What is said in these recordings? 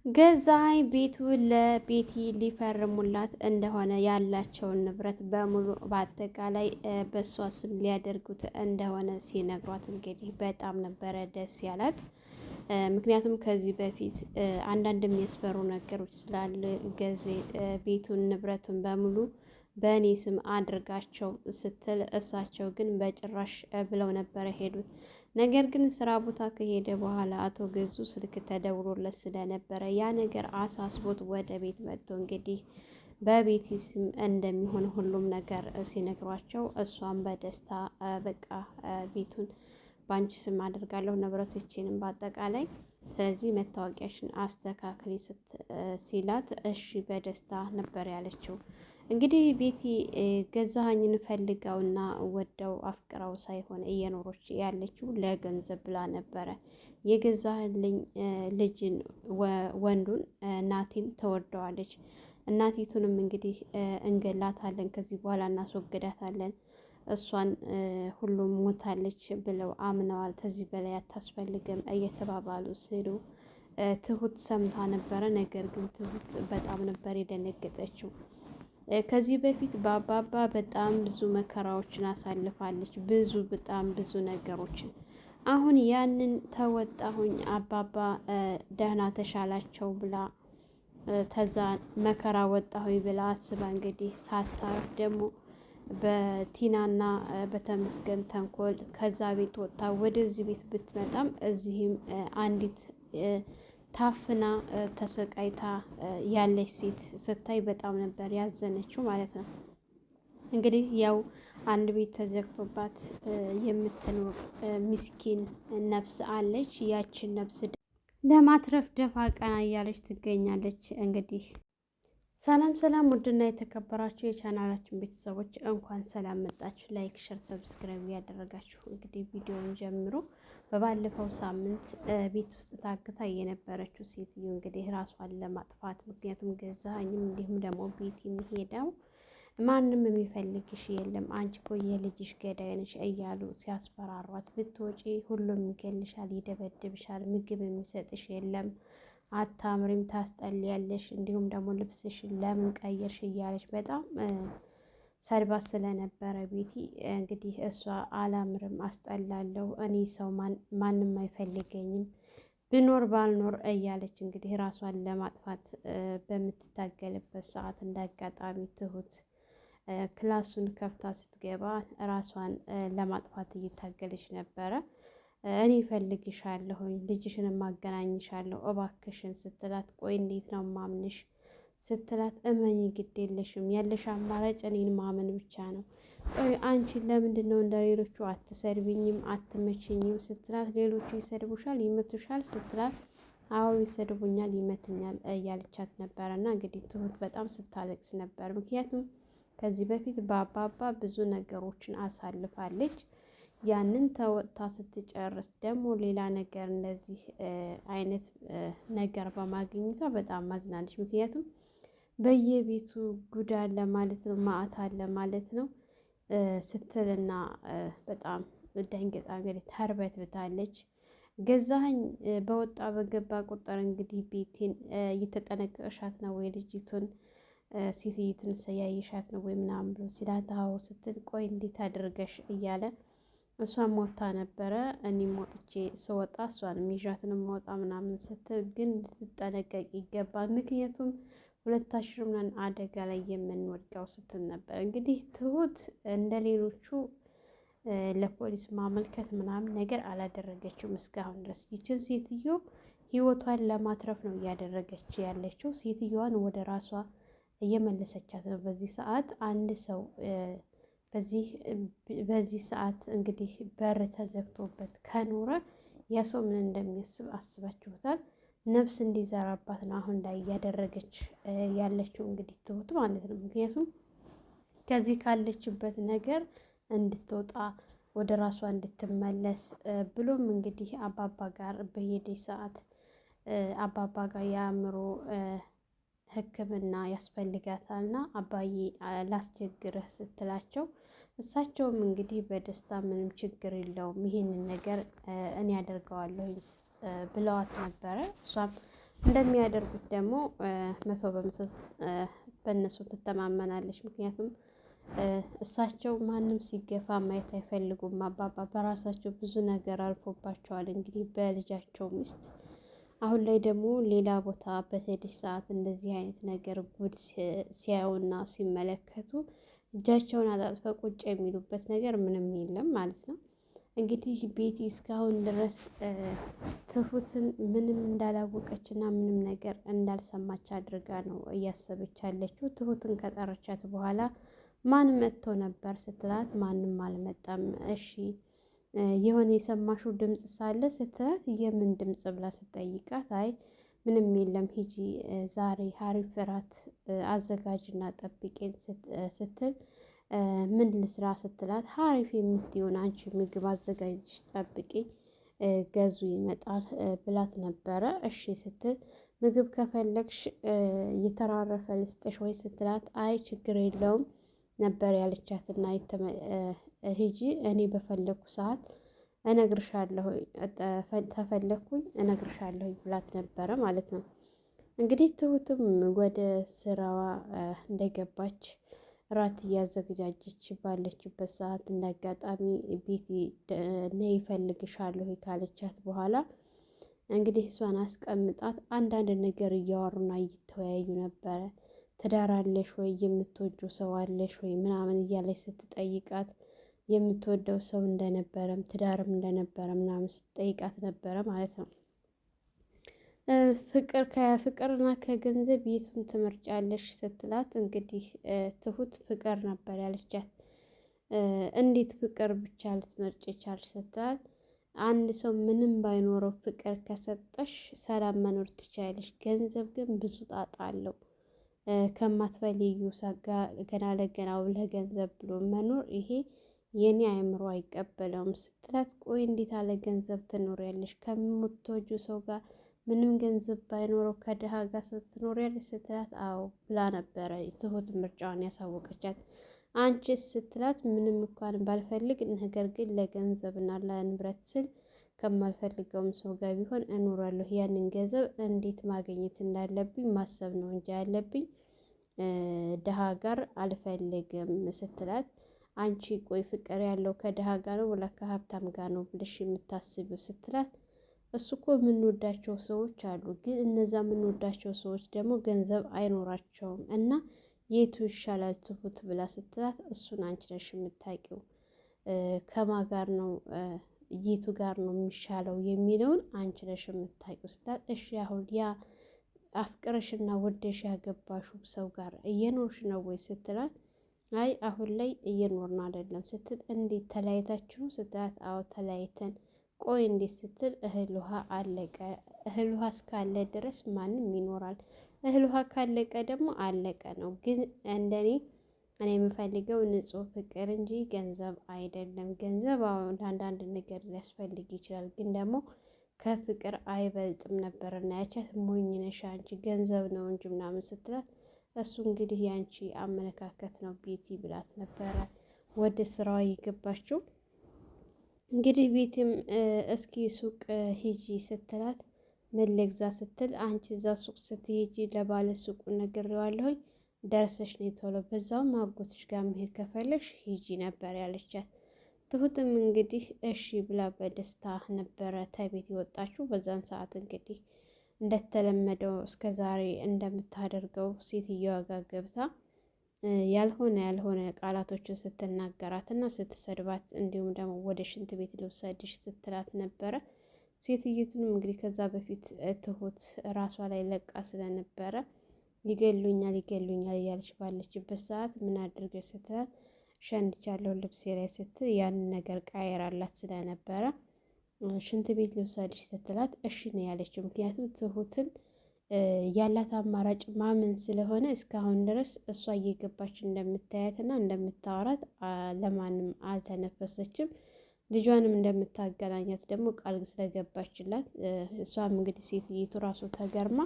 ገዛኸኝ ቤቱ ለቤቲ ሊፈርሙላት እንደሆነ ያላቸውን ንብረት በሙሉ በአጠቃላይ በእሷ ስም ሊያደርጉት እንደሆነ ሲነግሯት እንግዲህ በጣም ነበረ ደስ ያላት። ምክንያቱም ከዚህ በፊት አንዳንድ የሚያስፈሩ ነገሮች ስላለ ገዜ ቤቱን ንብረቱን በሙሉ በእኔ ስም አድርጋቸው ስትል እሳቸው ግን በጭራሽ ብለው ነበረ ሄዱት። ነገር ግን ስራ ቦታ ከሄደ በኋላ አቶ ገዙ ስልክ ተደውሎለት ስለነበረ ያ ነገር አሳስቦት ወደ ቤት መጥቶ እንግዲህ በቤቲ ስም እንደሚሆን ሁሉም ነገር ሲነግሯቸው እሷም በደስታ በቃ ቤቱን በአንቺ ስም አደርጋለሁ ንብረቶቼንም በአጠቃላይ ስለዚህ መታወቂያሽን አስተካክሊ ሲላት እሺ በደስታ ነበር ያለችው። እንግዲህ ቤቲ ገዛኸኝን ፈልጋውና ወደው አፍቅራው ሳይሆን እየኖሮች ያለችው ለገንዘብ ብላ ነበረ። የገዛህልኝ ልጅን ወንዱን ናቲን ተወደዋለች። እናቲቱንም እንግዲህ እንገላታለን፣ ከዚህ በኋላ እናስወግዳታለን፣ እሷን ሁሉም ሞታለች ብለው አምነዋል። ከዚህ በላይ አታስፈልግም እየተባባሉ ሲሉ ትሁት ሰምታ ነበረ። ነገር ግን ትሁት በጣም ነበር የደነገጠችው። ከዚህ በፊት በአባባ በጣም ብዙ መከራዎችን አሳልፋለች። በጣም ብዙ ነገሮችን አሁን ያንን ተወጣሁኝ አባባ ደህና ተሻላቸው ብላ ተዛ መከራ ወጣሁኝ ብላ አስባ እንግዲህ ሳታር ደግሞ በቲናና በተመስገን ተንኮል ከዛ ቤት ወጥታ ወደዚህ ቤት ብትመጣም እዚህም አንዲት ታፍና ተሰቃይታ ያለች ሴት ስታይ በጣም ነበር ያዘነችው ማለት ነው። እንግዲህ ያው አንድ ቤት ተዘግቶባት የምትኖር ምስኪን ነፍስ አለች። ያችን ነፍስ ለማትረፍ ደፋ ቀና እያለች ትገኛለች። እንግዲህ ሰላም ሰላም፣ ውድና የተከበራችሁ የቻናላችን ቤተሰቦች እንኳን ሰላም መጣችሁ። ላይክ፣ ሸር፣ ሰብስክራይብ ያደረጋችሁ እንግዲህ ቪዲዮውን ጀምሮ በባለፈው ሳምንት ቤት ውስጥ ታግታ የነበረችው ሴትዮ እንግዲህ ራሷን ለማጥፋት ምክንያቱም ገዛኸኝም እንዲሁም ደግሞ ቤት የሚሄደው ማንም የሚፈልግሽ የለም አንቺ እኮ የልጅሽ ገዳይ ነሽ እያሉ ሲያስፈራሯት ብትወጪ ሁሉም ይገልሻል፣ ይደበድብሻል፣ ምግብ የሚሰጥሽ የለም፣ አታምሪም፣ ታስጠልያለሽ፣ እንዲሁም ደግሞ ልብስሽን ለምን ቀየርሽ እያለች በጣም ሰድባት ስለነበረ ቤቲ እንግዲህ እሷ አላምርም፣ አስጠላለሁ፣ እኔ ሰው ማንም አይፈልገኝም ብኖር ባልኖር እያለች እንግዲህ ራሷን ለማጥፋት በምትታገልበት ሰዓት እንዳጋጣሚ ትሁት ክላሱን ከፍታ ስትገባ ራሷን ለማጥፋት እየታገለች ነበረ። እኔ እፈልግሻለሁኝ፣ ልጅሽን ማገናኝሻለሁ እባክሽን ስትላት፣ ቆይ እንዴት ነው ማምንሽ ስትላት፣ እመኝ ግድ የለሽም ያለሽ አማራጭ እኔን ማመን ብቻ ነው። ቆይ አንቺ ለምንድን ነው እንደ ሌሎቹ አትሰድብኝም አትመችኝም ስትላት፣ ሌሎቹ ይሰድቡሻል ይመቱሻል ስትላት፣ አዎ ይሰድቡኛል ይመቱኛል እያለቻት ነበረ። እና እንግዲህ ትሁት በጣም ስታለቅስ ነበር። ምክንያቱም ከዚህ በፊት በአባባ ብዙ ነገሮችን አሳልፋለች። ያንን ተወጥታ ስትጨርስ ደግሞ ሌላ ነገር እንደዚህ አይነት ነገር በማግኘቷ በጣም ማዝናለች። ምክንያቱም በየቤቱ ጉድ አለ ማለት ነው፣ ማዕት አለ ማለት ነው ስትልና በጣም ደንግጣ እንግዲህ ተርበትብታለች። ገዛኸኝ በወጣ በገባ ቁጥር እንግዲህ ቤቴን እየተጠነቀቅሻት ነው ወይ ልጅቱን ሴትይቱን ሰያይሻት ነው ወይ ምናምን ብሎ ሲላት፣ አዎ ስትል፣ ቆይ እንዴት አድርገሽ እያለ እሷን ሞታ ነበረ። እኔም ሞጥቼ ስወጣ እሷን ይዣትንም መውጣ ምናምን ስትል፣ ግን ልትጠነቀቅ ይገባል ምክንያቱም ሁለታችንም ነን አደጋ ላይ የምንወድቀው ስትል ነበር። እንግዲህ ትሁት እንደ ሌሎቹ ለፖሊስ ማመልከት ምናምን ነገር አላደረገችውም እስካሁን ድረስ። ይችን ሴትዮ ህይወቷን ለማትረፍ ነው እያደረገች ያለችው። ሴትዮዋን ወደ ራሷ እየመለሰቻት ነው። በዚህ ሰዓት አንድ ሰው በዚህ ሰዓት እንግዲህ በር ተዘግቶበት ከኖረ ያ ሰው ምን እንደሚያስብ አስባችሁታል? ነፍስ እንዲዘራባት ነው አሁን ላይ እያደረገች ያለችው እንግዲህ ትሁት ማለት ነው። ምክንያቱም ከዚህ ካለችበት ነገር እንድትወጣ ወደ ራሷ እንድትመለስ ብሎም እንግዲህ አባባ ጋር በሄደች ሰዓት አባባ ጋር የአእምሮ ሕክምና ያስፈልጋታልና አባዬ ላስቸግርህ ስትላቸው እሳቸውም እንግዲህ በደስታ ምንም ችግር የለውም ይሄንን ነገር እኔ አደርገዋለሁ ብለዋት ነበረ። እሷም እንደሚያደርጉት ደግሞ 100 በ100 በእነሱ ትተማመናለች። ምክንያቱም እሳቸው ማንም ሲገፋ ማየት አይፈልጉም። አባባ በራሳቸው ብዙ ነገር አልፎባቸዋል። እንግዲህ በልጃቸው ሚስት አሁን ላይ ደግሞ ሌላ ቦታ በሄደች ሰዓት እንደዚህ አይነት ነገር ጉድ ሲያዩና ሲመለከቱ እጃቸውን አጣጥፈው ቁጭ የሚሉበት ነገር ምንም የለም ማለት ነው። እንግዲህ ቤቲ እስካሁን ድረስ ትሁትን ምንም እንዳላወቀች እና ምንም ነገር እንዳልሰማች አድርጋ ነው እያሰበች ያለችው። ትሁትን ከጠረቻት በኋላ ማን መጥቶ ነበር ስትላት ማንም አልመጣም። እሺ የሆነ የሰማሽው ድምፅ ሳለ ስትላት የምን ድምፅ ብላ ስትጠይቃት አይ ምንም የለም ሂጂ ዛሬ ሀሪፍ እራት አዘጋጅና ጠብቄን ስትል ምን ልስራ ስትላት ሀሪፍ የምትሆን አንቺ ምግብ አዘጋጅ ጠብቂ ገዙ ይመጣል ብላት ነበረ። እሺ ስትል ምግብ ከፈለግሽ የተራረፈ ልስጥሽ ወይ ስትላት አይ ችግር የለውም ነበር ያለቻትና ሂጂ እኔ በፈለኩ ሰዓት እነግርሻለሁ ተፈለኩኝ እነግርሻለሁ ብላት ነበረ ማለት ነው። እንግዲህ ትሁትም ወደ ስራዋ እንደገባች እራት እያዘገጃጀች ባለችበት ሰዓት እንዳጋጣሚ ቤቲ ነይ እፈልግሻለሁ ካለቻት በኋላ እንግዲህ እሷን አስቀምጣት አንዳንድ ነገር እያወሩና እየተወያዩ ነበረ። ትዳር አለሽ ወይ የምትወጂው ሰው አለሽ ወይ ምናምን እያለች ስትጠይቃት የምትወደው ሰው እንደነበረም ትዳርም እንደነበረ ምናምን ስትጠይቃት ነበረ ማለት ነው። ከፍቅርና ከገንዘብ የቱን ትመርጫለሽ ስትላት እንግዲህ ትሁት ፍቅር ነበር ያለቻት። እንዴት ፍቅር ብቻ ልትመርጭ ቻልሽ ስትላት አንድ ሰው ምንም ባይኖረው ፍቅር ከሰጠሽ ሰላም መኖር ትችያለሽ። ገንዘብ ግን ብዙ ጣጣ አለው። ከማትፈልጊው ሰው ጋር ገና ለገና ለገንዘብ ብሎ መኖር ይሄ የኔ አእምሮ አይቀበለውም ስትላት ቆይ እንዴት አለ ገንዘብ ትኖሪያለሽ ከምትወጂው ሰው ጋር ምንም ገንዘብ ባይኖረው ከድሃ ጋር ስትኖሪያለሽ ስትላት አዎ ብላ ነበረ ትሁት ምርጫዋን ያሳወቀቻት። አንቺስ ስትላት ምንም እንኳን ባልፈልግ ነገር ግን ለገንዘብና ለንብረት ስል ከማልፈልገውም ሰው ጋር ቢሆን እኖራለሁ። ያንን ገንዘብ እንዴት ማግኘት እንዳለብኝ ማሰብ ነው እንጂ ያለብኝ ድሃ ጋር አልፈልግም ስትላት አንቺ ቆይ ፍቅር ያለው ከድሃ ጋር ነው ወላ ከሀብታም ጋር ነው ብለሽ የምታስቢው ስትላት እሱ እኮ የምንወዳቸው ሰዎች አሉ ግን እነዛ የምንወዳቸው ሰዎች ደግሞ ገንዘብ አይኖራቸውም እና የቱ ይሻላል ትሁት ብላ ስትላት እሱን አንቺ ነሽ የምታውቂው ከማን ጋር ነው የቱ ጋር ነው የሚሻለው የሚለውን አንቺ ነሽ የምታውቂው ስትላት እሺ አሁን ያ አፍቅረሽና ወደሽ ያገባሽው ሰው ጋር እየኖርሽ ነው ወይ ስትላት አይ አሁን ላይ እየኖርን አይደለም ስትል እንዴት ተለያይታችሁ ስትላት አዎ ተለያይተን ቆይ እንዴት ስትል እህል ውሃ አለቀ እህል ውሃ እስካለ ድረስ ማንም ይኖራል እህል ውሃ ካለቀ ደግሞ አለቀ ነው ግን እንደኔ እኔ የምፈልገው ንጹህ ፍቅር እንጂ ገንዘብ አይደለም ገንዘብ አሁን ለአንዳንድ ነገር ሊያስፈልግ ይችላል ግን ደግሞ ከፍቅር አይበልጥም ነበር እና ያቻት ሞኝ ነሽ አንቺ ገንዘብ ነው እንጂ ምናምን ስትላት እሱ እንግዲህ ያንቺ አመለካከት ነው ቤቲ ብላት ነበረ ወደ ስራዋ የገባችው። እንግዲህ ቤትም እስኪ ሱቅ ሂጂ ስትላት ምን ልግዛ ስትል አንቺ እዛ ሱቅ ስትሄጂ ለባለ ሱቁ ነግሬዋለሁኝ ደርሰሽ ነው ቶሎ በዛውም አጎትሽ ጋር መሄድ ከፈለግሽ ሂጂ ነበር ያለቻት። ትሁትም እንግዲህ እሺ ብላ በደስታ ነበረ ተቤት የወጣችው። በዛን ሰዓት እንግዲህ እንደተለመደው እስከ ዛሬ እንደምታደርገው ሴትዮዋ ጋር ገብታ ያልሆነ ቃላቶችን ስትናገራት እና ስትሰድባት እንዲሁም ደግሞ ወደ ሽንት ቤት ልውሰድሽ ስትላት ነበረ። ሴትየቱንም እንግዲህ ከዛ በፊት ትሁት ራሷ ላይ ለቃ ስለነበረ ይገሉኛል እያለች ባለችበት ሰዓት ምን አድርገች ስትላት ሸንቻለሁ ልብሴ ላይ ስትል ያንን ነገር ቀያይራላት ስለነበረ ሽንት ቤት ልውሰድሽ ስትላት እሺ ነው ያለችው። ምክንያቱም ትሁትን ያላት አማራጭ ማመን ስለሆነ እስካሁን ድረስ እሷ እየገባች እንደምታያትና እንደምታወራት ለማንም አልተነፈሰችም። ልጇንም እንደምታገናኛት ደግሞ ቃል ስለገባችላት እሷም እንግዲህ ሴትየቱ ራሱ ተገርማ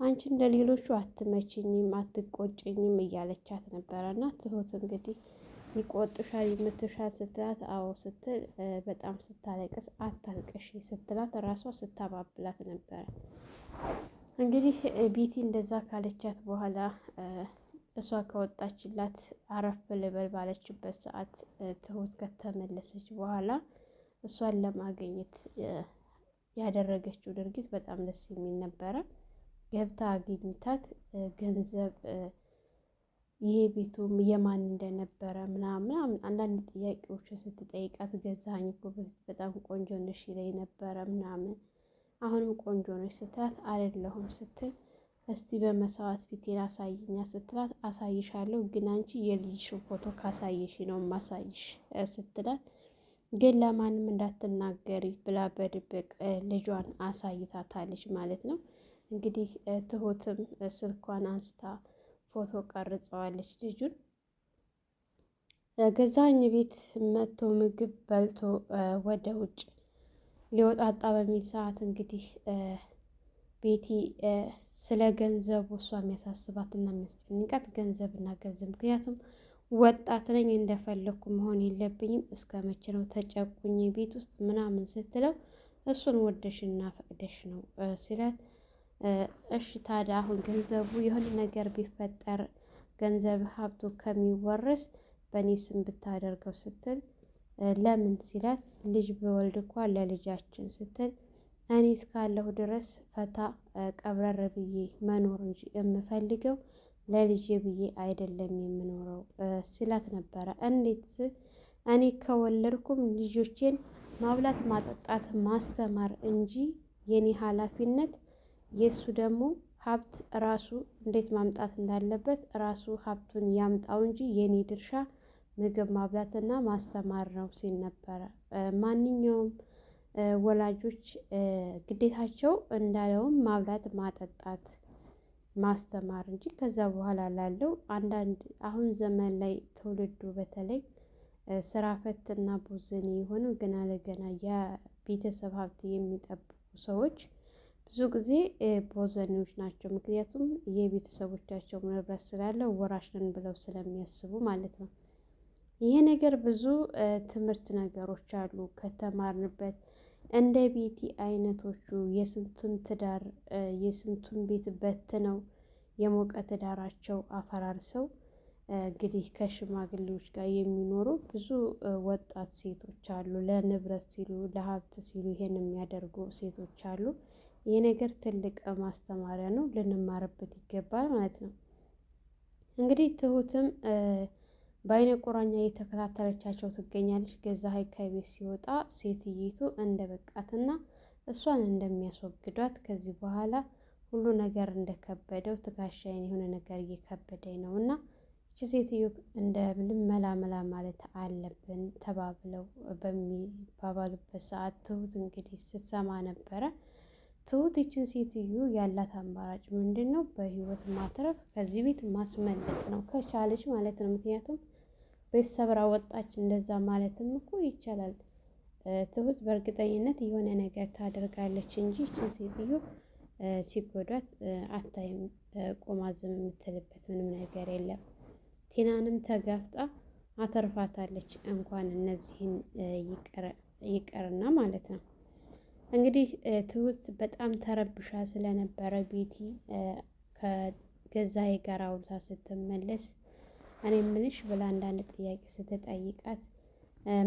አንቺ እንደ ሌሎቹ አትመችኝም አትቆጭኝም እያለቻት ነበረና ትሁት እንግዲህ ይቆጡሻል ይመቱሻል ስትላት አዎ ስትል በጣም ስታለቅስ አታልቅሽ ስትላት ራሷ ስታባብላት ነበረ። እንግዲህ ቤቲ እንደዛ ካለቻት በኋላ እሷ ከወጣችላት አረፍ ልበል ባለችበት ሰዓት ትሁት ከተመለሰች በኋላ እሷን ለማግኘት ያደረገችው ድርጊት በጣም ደስ የሚል ነበረ። ገብታ አግኝታት ገንዘብ ይሄ ቤቱም የማን እንደነበረ ምናምን አንዳንድ ጥያቄዎችን ስትጠይቃት ገዛኸኝ እኮ በጣም ቆንጆ ነሽ ይለኝ ነበረ ምናምን አሁንም ቆንጆ ነሽ ስትላት አይደለሁም ስትል እስቲ በመስዋዕት ፊቴን አሳይኛ ስትላት አሳይሻለሁ፣ ግን አንቺ የልጅሽን ፎቶ ካሳየሽ ነው ማሳይሽ ስትላት ግን ለማንም እንዳትናገሪ ብላ በድብቅ ልጇን አሳይታታለች ማለት ነው። እንግዲህ ትሁትም ስልኳን አንስታ ፎቶ ቀርጸዋለች ልጁን። ገዛኸኝ ቤት መጥቶ ምግብ በልቶ ወደ ውጭ ሊወጣጣ በሚል ሰዓት እንግዲህ ቤቲ ስለ ገንዘቡ እሷ የሚያሳስባትና የሚያስጨንቃት ገንዘብና ገንዘብ፣ ምክንያቱም ወጣት ነኝ እንደፈለግኩ መሆን የለብኝም እስከ መቼ ነው ተጨቁኝ ቤት ውስጥ ምናምን ስትለው እሱን ወደሽና ፈቅደሽ ነው ሲላት እሺ ታዲያ አሁን ገንዘቡ የሆነ ነገር ቢፈጠር ገንዘብ ሀብቱ ከሚወረስ በእኔ ስም ብታደርገው ስትል ለምን ሲላት ልጅ በወልድ እንኳ ለልጃችን ስትል እኔ እስካለሁ ድረስ ፈታ ቀብረር ብዬ መኖር እንጂ የምፈልገው ለልጄ ብዬ አይደለም የምኖረው ሲላት ነበረ። እንዴት ስል እኔ ከወለድኩም ልጆቼን ማብላት ማጠጣት ማስተማር እንጂ የኔ ኃላፊነት የእሱ ደግሞ ሀብት ራሱ እንዴት ማምጣት እንዳለበት ራሱ ሀብቱን ያምጣው እንጂ የኔ ድርሻ ምግብ ማብላትና ማስተማር ነው ሲል ነበረ። ማንኛውም ወላጆች ግዴታቸው እንዳለውም ማብላት ማጠጣት ማስተማር እንጂ ከዛ በኋላ ላለው አንዳንድ አሁን ዘመን ላይ ትውልዱ በተለይ ስራ ፈትና ቦዘኔ የሆኑ ገና ለገና የቤተሰብ ሀብት የሚጠብቁ ሰዎች ብዙ ጊዜ ቦዘኔዎች ናቸው። ምክንያቱም የቤተሰቦቻቸው ንብረት ስላለ ወራሽ ነን ብለው ስለሚያስቡ ማለት ነው። ይሄ ነገር ብዙ ትምህርት ነገሮች አሉ ከተማርንበት። እንደ ቤቲ አይነቶቹ የስንቱን ትዳር የስንቱን ቤት በትነው የሞቀ ትዳራቸው አፈራርሰው እንግዲህ ከሽማግሌዎች ጋር የሚኖሩ ብዙ ወጣት ሴቶች አሉ። ለንብረት ሲሉ ለሀብት ሲሉ ይሄን የሚያደርጉ ሴቶች አሉ። ይሄ ነገር ትልቅ ማስተማሪያ ነው፣ ልንማርበት ይገባል ማለት ነው። እንግዲህ ትሁትም በአይነ ቁራኛ እየተከታተለቻቸው ትገኛለች። ገዛኸኝ ከቤት ሲወጣ ሴትይቱ እንደ በቃትና እሷን እንደሚያስወግዷት ከዚህ በኋላ ሁሉ ነገር እንደከበደው ትከሻዬን የሆነ ነገር እየከበደኝ ነው እና እቺ ሴትዮ እንደምንም መላመላ ማለት አለብን ተባብለው በሚባባሉበት ሰዓት ትሁት እንግዲህ ስትሰማ ነበረ። ትሁት ይችን ሴትዮ ያላት አማራጭ ምንድን ነው? በህይወት ማትረፍ ከዚህ ቤት ማስመለጥ ነው ከቻለች ማለት ነው። ምክንያቱም ቤት ሰብራ ወጣች እንደዛ ማለትም እኮ ይቻላል። ትሁት በእርግጠኝነት የሆነ ነገር ታደርጋለች እንጂ ይችን ሴትዮ ሲጎዳት አታይም። ቆማ ዝም የምትልበት ምንም ነገር የለም። ቲናንም ተጋፍጣ አተርፋታለች። እንኳን እነዚህን ይቅርና ማለት ነው። እንግዲህ ትሁት በጣም ተረብሻ ስለነበረ ቤቲ ከገዛኸኝ ጋር አውርታ ስትመለስ እኔ ምልሽ ብላ አንዳንድ ጥያቄ ስትጠይቃት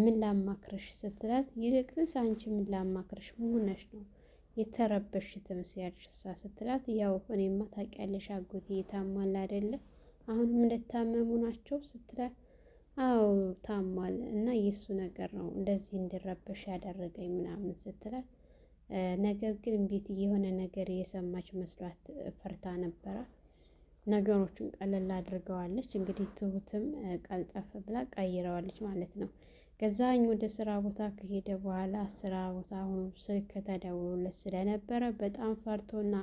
ምን ላማክርሽ ስትላት ይልቅንስ አንቺ ምን ላማክርሽ ምን ሆነሽ ነው የተረበሽ ትመስያለሽ ስትላት ያው እኔማ ታውቂያለሽ አጎቴ ታሟል አይደለ አሁንም እንደታመሙ ናቸው ስትላት አዎ ታሟል እና የእሱ ነገር ነው እንደዚህ እንድረበሽ ያደረገኝ ምናምን ስትላት ነገር ግን ቤቲ የሆነ ነገር የሰማች መስሏት ፈርታ ነበረ። ነገሮችን ቀለል አድርገዋለች። እንግዲህ ትሁትም ቀልጠፍ ብላ ቀይረዋለች ማለት ነው። ገዛኸኝ ወደ ስራ ቦታ ከሄደ በኋላ ስራ ቦታ ሆኖ ስልክ ተደውሎለት ስለነበረ በጣም ፈርቶና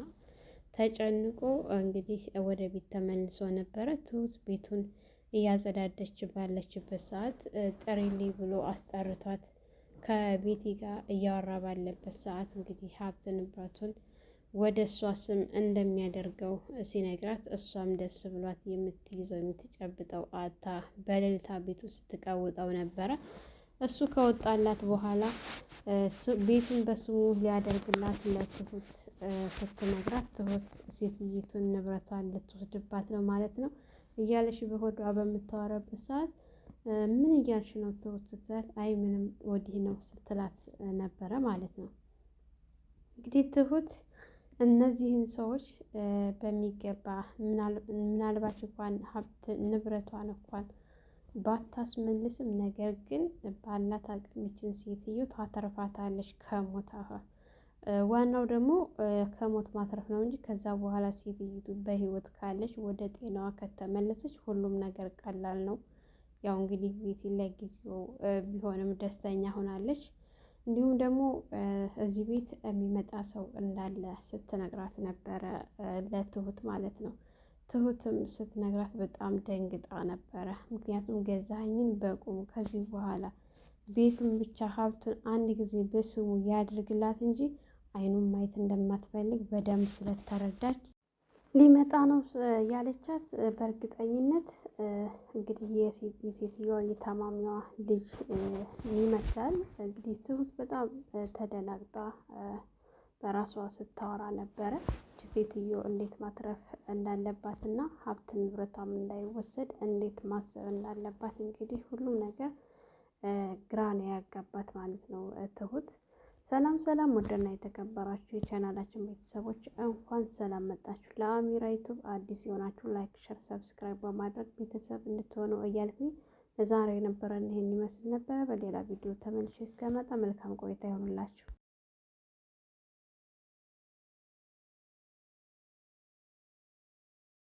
ተጨንቆ እንግዲህ ወደ ቤት ተመልሶ ነበረ። ትሁት ቤቱን እያጸዳደች ባለችበት ሰዓት ጥሪልኝ ብሎ አስጠርቷት ከቤቲ ጋር እያወራ ባለበት ሰዓት እንግዲህ ሀብት ንብረቱን ወደ እሷ ስም እንደሚያደርገው ሲነግራት እሷም ደስ ብሏት የምትይዘው የምትጨብጠው አታ በሌሊታ ቤቱ ስትቀውጠው ነበረ። እሱ ከወጣላት በኋላ ቤቱን በስሙ ሊያደርግላት ለትሁት ስትነግራት ትሁት ሴትይቱን ንብረቷን ልትወስድባት ነው ማለት ነው እያለሽ በሆዷ በምታወራበት ሰዓት ምን እያልሽ ነው ትሁት ስትላት አይ ምንም ወዲህ ነው ስትላት ነበረ ማለት ነው። እንግዲህ ትሁት እነዚህን ሰዎች በሚገባ ምናልባት እንኳን ሀብት ንብረቷን እንኳን ባታስመልስም ነገር ግን ባላት አቅም ይችን ሴትዮ ታተርፋታለች ከሞት። ዋናው ደግሞ ከሞት ማትረፍ ነው እንጂ ከዛ በኋላ ሴትዮቱ በህይወት ካለች ወደ ጤናዋ ከተመለሰች ሁሉም ነገር ቀላል ነው። ያው እንግዲህ ቤቲ ለጊዜው ቢሆንም ደስተኛ ሆናለች። እንዲሁም ደግሞ እዚህ ቤት የሚመጣ ሰው እንዳለ ስትነግራት ነበረ ለትሁት ማለት ነው። ትሁትም ስትነግራት በጣም ደንግጣ ነበረ። ምክንያቱም ገዛኸኝን በቁሙ ከዚህ በኋላ ቤቱን ብቻ ሀብቱን አንድ ጊዜ በስሙ ያድርግላት እንጂ አይኑን ማየት እንደማትፈልግ በደንብ ስለተረዳች ሊመጣ ነው ያለቻት በእርግጠኝነት እንግዲህ የሴትዮዋ የታማሚዋ ልጅ ይመስላል። እንግዲህ ትሁት በጣም ተደናግጣ በራሷ ስታወራ ነበረ። ሴትዮ እንዴት ማትረፍ እንዳለባት እና ሀብት ንብረቷም እንዳይወሰድ እንዴት ማሰብ እንዳለባት እንግዲህ ሁሉ ነገር ግራ ነው ያጋባት ማለት ነው ትሁት። ሰላም ሰላም፣ ውድና የተከበራችሁ የቻናላችን ቤተሰቦች እንኳን ሰላም መጣችሁ። ለአሚራ ዩቱብ አዲስ የሆናችሁ ላይክ፣ ሸር፣ ሰብስክራይብ በማድረግ ቤተሰብ እንድትሆኑ እያልኩኝ ለዛሬ የነበረን ይሄን ይመስል ነበረ። በሌላ ቪዲዮ ተመልሼ እስከመጣ መልካም ቆይታ ይሆንላችሁ።